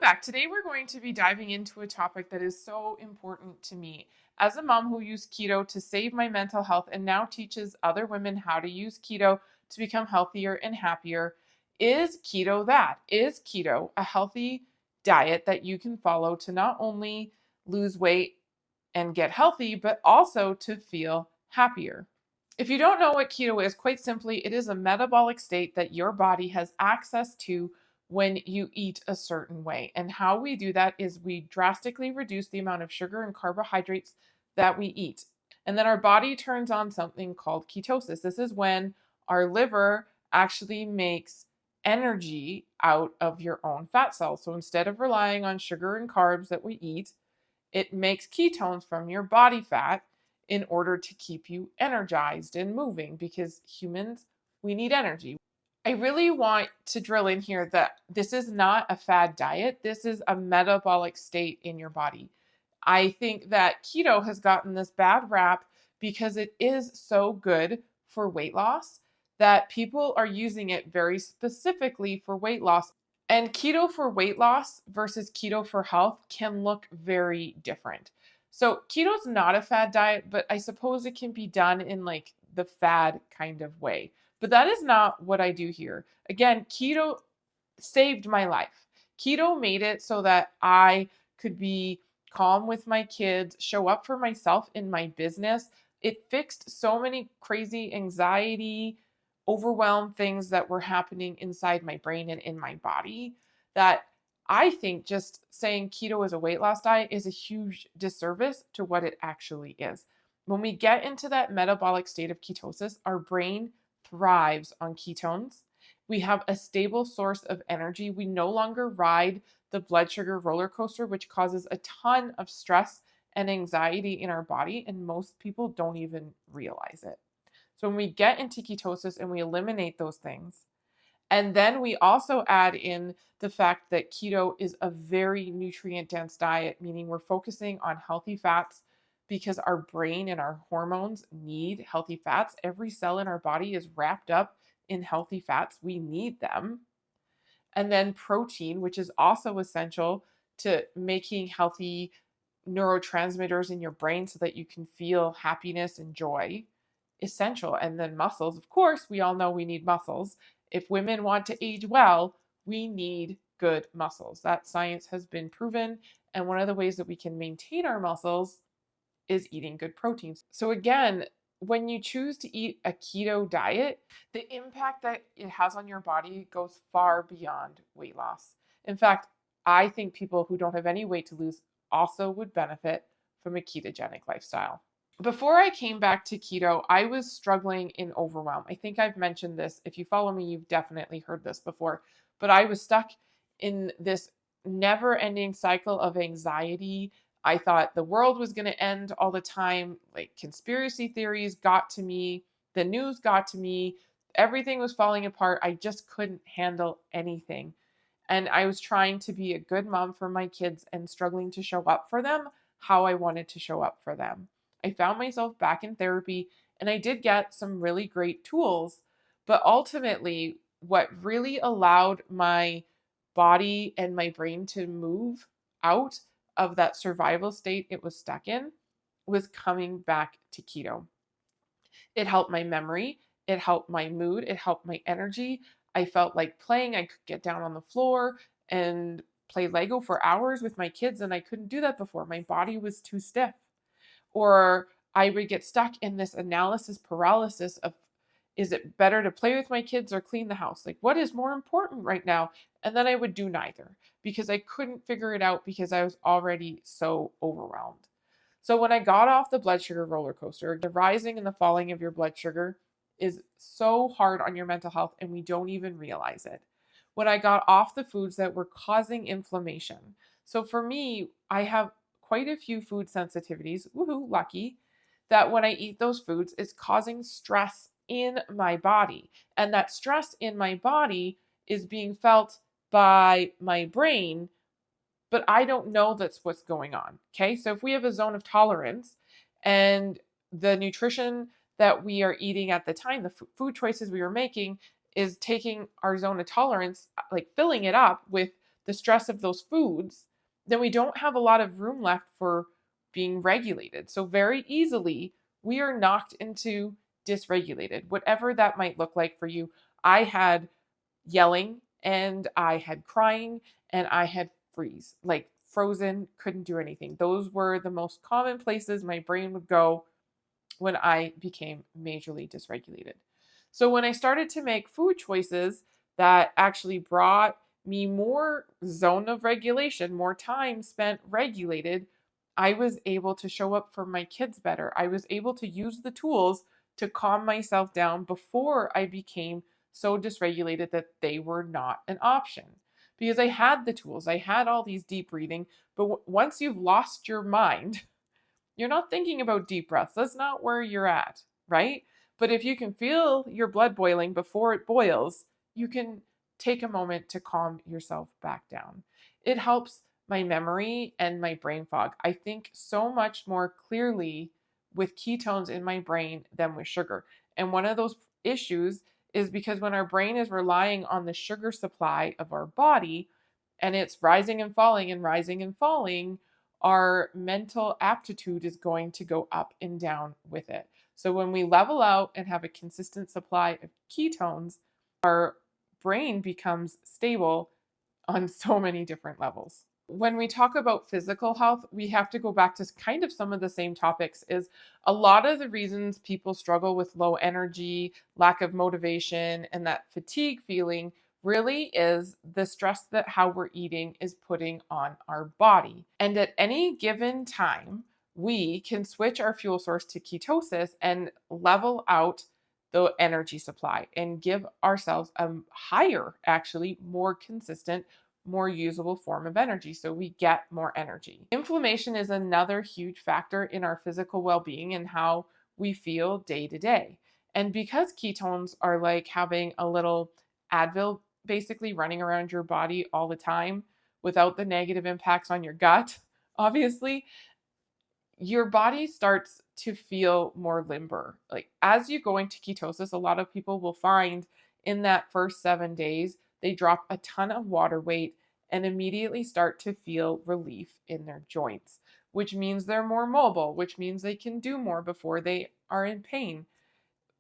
back. Today we're going to be diving into a topic that is so important to me. As a mom who used keto to save my mental health and now teaches other women how to use keto to become healthier and happier, is keto that? Is keto a healthy diet that you can follow to not only lose weight and get healthy, but also to feel happier? If you don't know what keto is, quite simply, it is a metabolic state that your body has access to when you eat a certain way. And how we do that is we drastically reduce the amount of sugar and carbohydrates that we eat. And then our body turns on something called ketosis. This is when our liver actually makes energy out of your own fat cells. So instead of relying on sugar and carbs that we eat, it makes ketones from your body fat in order to keep you energized and moving, because humans, we need energy. I really want to drill in here that this is not a fad diet. This is a metabolic state in your body. I think that keto has gotten this bad rap because it is so good for weight loss that people are using it very specifically for weight loss. And keto for weight loss versus keto for health can look very different. So keto's not a fad diet, but I suppose it can be done in like the fad kind of way. But that is not what I do here. Again, keto saved my life. Keto made it so that I could be calm with my kids, show up for myself in my business. It fixed so many crazy anxiety, overwhelmed things that were happening inside my brain and in my body that I think just saying keto is a weight loss diet is a huge disservice to what it actually is. When we get into that metabolic state of ketosis, our brain thrives on ketones. We have a stable source of energy. We no longer ride the blood sugar roller coaster, which causes a ton of stress and anxiety in our body, and most people don't even realize it. So when we get into ketosis and we eliminate those things, and then we also add in the fact that keto is a very nutrient dense diet, meaning we're focusing on healthy fats because our brain and our hormones need healthy fats. Every cell in our body is wrapped up in healthy fats. We need them. And then protein, which is also essential to making healthy neurotransmitters in your brain so that you can feel happiness and joy, essential. And then muscles, of course, we all know we need muscles. If women want to age well, we need good muscles. That science has been proven. And one of the ways that we can maintain our muscles is eating good proteins. So again, when you choose to eat a keto diet, the impact that it has on your body goes far beyond weight loss. In fact, I think people who don't have any weight to lose also would benefit from a ketogenic lifestyle. Before I came back to keto, I was struggling in overwhelm. I think I've mentioned this. If you follow me, you've definitely heard this before. But I was stuck in this never-ending cycle of anxiety. I thought the world was going to end all the time. Like conspiracy theories got to me, the news got to me, everything was falling apart. I just couldn't handle anything. And I was trying to be a good mom for my kids and struggling to show up for them how I wanted to show up for them. I found myself back in therapy and I did get some really great tools, but ultimately, what really allowed my body and my brain to move out of that survival state it was stuck in was coming back to keto. It helped my memory, it helped my mood, it helped my energy. I felt like playing. I could get down on the floor and play Lego for hours with my kids, and I couldn't do that before. My body was too stiff. Or I would get stuck in this analysis paralysis of, is it better to play with my kids or clean the house? Like, what is more important right now? And then I would do neither because I couldn't figure it out because I was already so overwhelmed. So when I got off the blood sugar roller coaster, the rising and the falling of your blood sugar is so hard on your mental health, and we don't even realize it. When I got off the foods that were causing inflammation. So for me, I have quite a few food sensitivities, woohoo, lucky, that when I eat those foods, it's causing stress in my body. And that stress in my body is being felt by my brain, but I don't know that's what's going on. Okay. So if we have a zone of tolerance and the nutrition that we are eating at the time, the food choices we were making is taking our zone of tolerance, like filling it up with the stress of those foods, then we don't have a lot of room left for being regulated. So very easily we are knocked into dysregulated, whatever that might look like for you. I had yelling and I had crying and I had freeze, like frozen, couldn't do anything. Those were the most common places my brain would go when I became majorly dysregulated. So when I started to make food choices that actually brought me more zone of regulation, more time spent regulated, I was able to show up for my kids better. I was able to use the tools to calm myself down before I became so dysregulated that they were not an option. Because I had the tools, I had all these deep breathing, but once you've lost your mind, you're not thinking about deep breaths. That's not where you're at, right? But if you can feel your blood boiling before it boils, you can take a moment to calm yourself back down. It helps my memory and my brain fog. I think so much more clearly with ketones in my brain than with sugar. And one of those issues is because when our brain is relying on the sugar supply of our body and it's rising and falling and rising and falling, our mental aptitude is going to go up and down with it. So when we level out and have a consistent supply of ketones, our brain becomes stable on so many different levels. When we talk about physical health, we have to go back to kind of some of the same topics. Is a lot of the reasons people struggle with low energy, lack of motivation, and that fatigue feeling really is the stress that how we're eating is putting on our body. And at any given time, we can switch our fuel source to ketosis and level out the energy supply and give ourselves a higher, actually more consistent, more usable form of energy. So we get more energy. Inflammation is another huge factor in our physical well-being and how we feel day to day. And because ketones are like having a little Advil basically running around your body all the time without the negative impacts on your gut, obviously, your body starts to feel more limber. Like as you go into ketosis, a lot of people will find in that first 7 days, they drop a ton of water weight and immediately start to feel relief in their joints, which means they're more mobile, which means they can do more before they are in pain.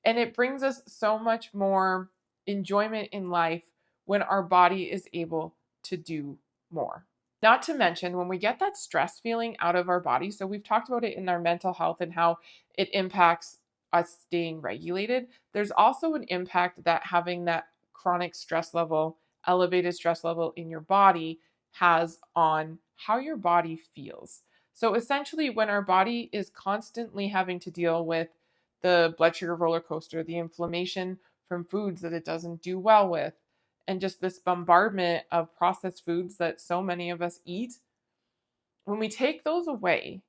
And it brings us so much more enjoyment in life when our body is able to do more. Not to mention, when we get that stress feeling out of our body, so we've talked about it in our mental health and how it impacts us staying regulated, there's also an impact that having that chronic stress level, elevated stress level in your body has on how your body feels. So essentially, when our body is constantly having to deal with the blood sugar roller coaster, the inflammation from foods that it doesn't do well with, and just this bombardment of processed foods that so many of us eat, when we take those away,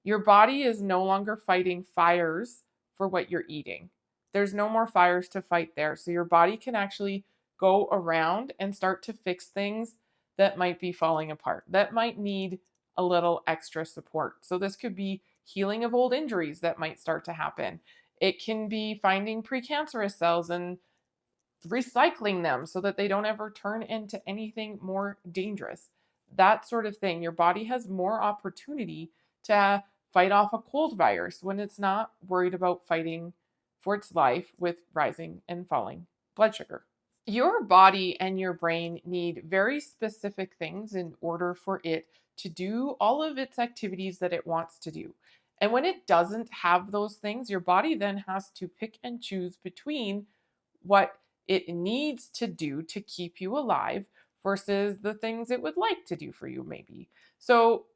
your body is no longer fighting fires for what you're eating. There's no more fires to fight there. So your body can actually go around and start to fix things that might be falling apart, that might need a little extra support. So this could be healing of old injuries that might start to happen. It can be finding precancerous cells and recycling them so that they don't ever turn into anything more dangerous. That sort of thing. Your body has more opportunity to fight off a cold virus when it's not worried about fighting for its life with rising and falling blood sugar. Your body and your brain need very specific things in order for it to do all of its activities that it wants to do. And when it doesn't have those things, your body then has to pick and choose between what it needs to do to keep you alive versus the things it would like to do for you, maybe. So,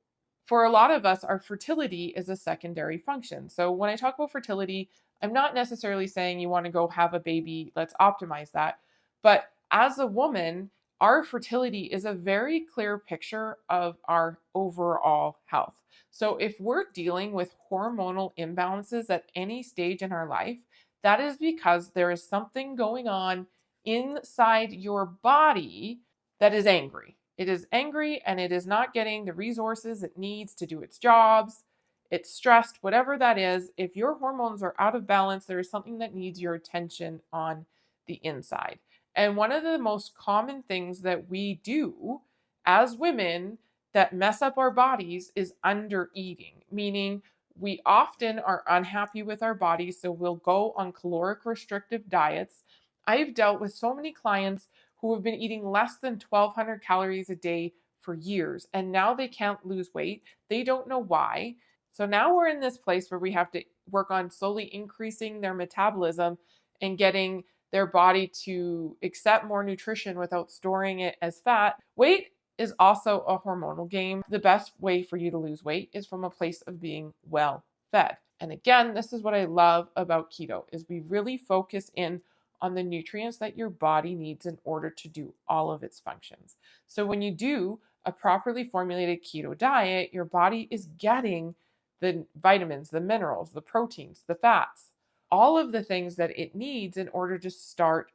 for a lot of us, our fertility is a secondary function. So, when I talk about fertility, I'm not necessarily saying you want to go have a baby, let's optimize that. But as a woman, our fertility is a very clear picture of our overall health. So, if we're dealing with hormonal imbalances at any stage in our life, that is because there is something going on inside your body that is angry. It is angry and it is not getting the resources it needs to do its jobs. It's stressed, whatever that is. If your hormones are out of balance, there is something that needs your attention on the inside. And one of the most common things that we do as women that mess up our bodies is under eating, meaning we often are unhappy with our bodies, so we'll go on caloric restrictive diets. I've dealt with so many clients who have been eating less than 1,200 calories a day for years, and now they can't lose weight. They don't know why. So now we're in this place where we have to work on slowly increasing their metabolism and getting their body to accept more nutrition without storing it as fat. Weight is also a hormonal game. The best way for you to lose weight is from a place of being well fed. And again, this is what I love about keto is we really focus in on the nutrients that your body needs in order to do all of its functions. So when you do a properly formulated keto diet, your body is getting the vitamins, the minerals, the proteins, the fats, all of the things that it needs in order to start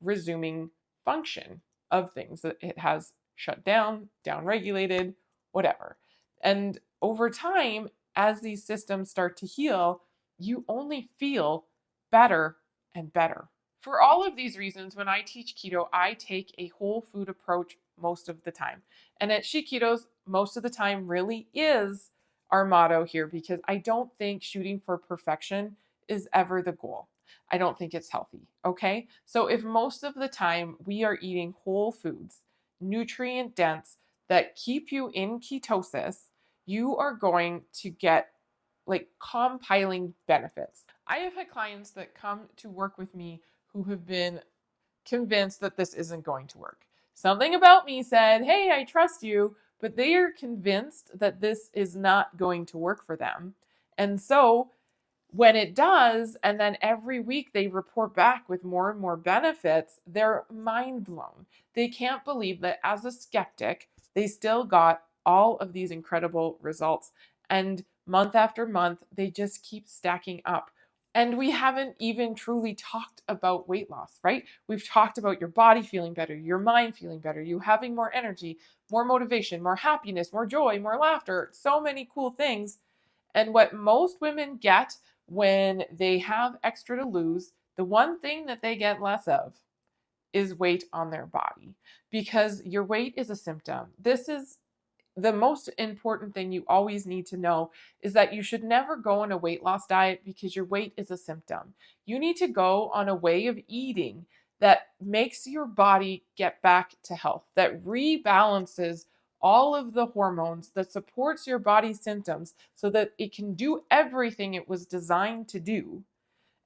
resuming function of things that it has shut down, downregulated, whatever. And over time, as these systems start to heal, you only feel better and better. For all of these reasons, when I teach keto, I take a whole food approach most of the time. And at She Ketos, most of the time really is our motto here because I don't think shooting for perfection is ever the goal. I don't think it's healthy, okay? So if most of the time we are eating whole foods, nutrient dense, that keep you in ketosis, you are going to get like compiling benefits. I have had clients that come to work with me who have been convinced that this isn't going to work. Something about me said, hey, I trust you, but they are convinced that this is not going to work for them. And so when it does, and then every week they report back with more and more benefits, they're mind blown. They can't believe that as a skeptic, they still got all of these incredible results. And month after month, they just keep stacking up. And we haven't even truly talked about weight loss, right? We've talked about your body feeling better, your mind feeling better, you having more energy, more motivation, more happiness, more joy, more laughter, so many cool things. And what most women get when they have extra to lose, the one thing that they get less of is weight on their body because your weight is a symptom. This is the most important thing you always need to know is that you should never go on a weight loss diet because your weight is a symptom. You need to go on a way of eating that makes your body get back to health, that rebalances all of the hormones, that supports your body's symptoms so that it can do everything it was designed to do.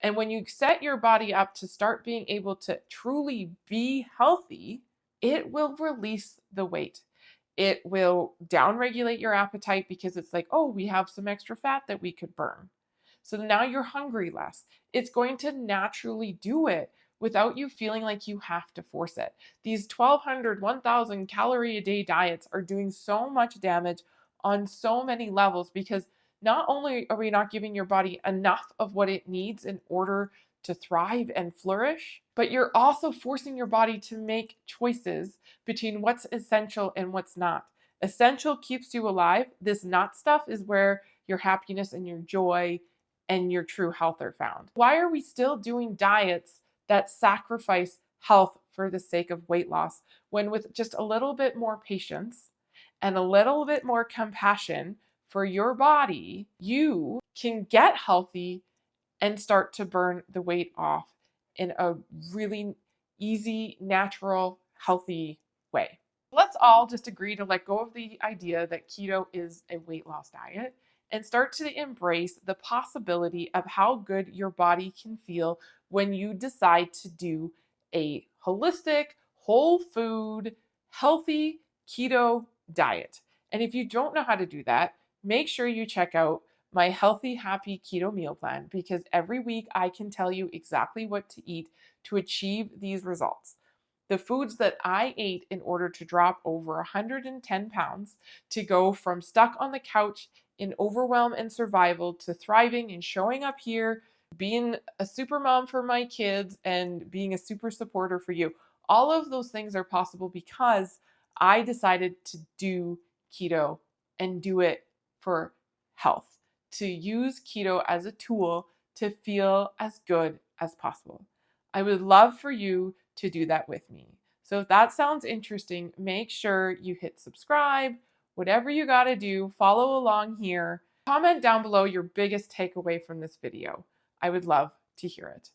And when you set your body up to start being able to truly be healthy, it will release the weight. It will downregulate your appetite because it's like, oh, we have some extra fat that we could burn. So now you're hungry less. It's going to naturally do it without you feeling like you have to force it. These 1,200, 1,000 calorie a day diets are doing so much damage on so many levels because not only are we not giving your body enough of what it needs in order to thrive and flourish, but you're also forcing your body to make choices between what's essential and what's not. Essential keeps you alive. This not stuff is where your happiness and your joy and your true health are found. Why are we still doing diets that sacrifice health for the sake of weight loss when with just a little bit more patience and a little bit more compassion for your body, you can get healthy and start to burn the weight off in a really easy, natural, healthy way. Let's all just agree to let go of the idea that keto is a weight loss diet and start to embrace the possibility of how good your body can feel when you decide to do a holistic, whole food, healthy keto diet. And if you don't know how to do that, make sure you check out my Healthy Happy Keto Meal Plan because every week I can tell you exactly what to eat to achieve these results. The foods that I ate in order to drop over 110 pounds, to go from stuck on the couch in overwhelm and survival to thriving and showing up here, being a super mom for my kids and being a super supporter for you. All of those things are possible because I decided to do keto and do it for health, to use keto as a tool to feel as good as possible. I would love for you to do that with me. So if that sounds interesting, make sure you hit subscribe, whatever you got to do, follow along here. Comment down below your biggest takeaway from this video. I would love to hear it.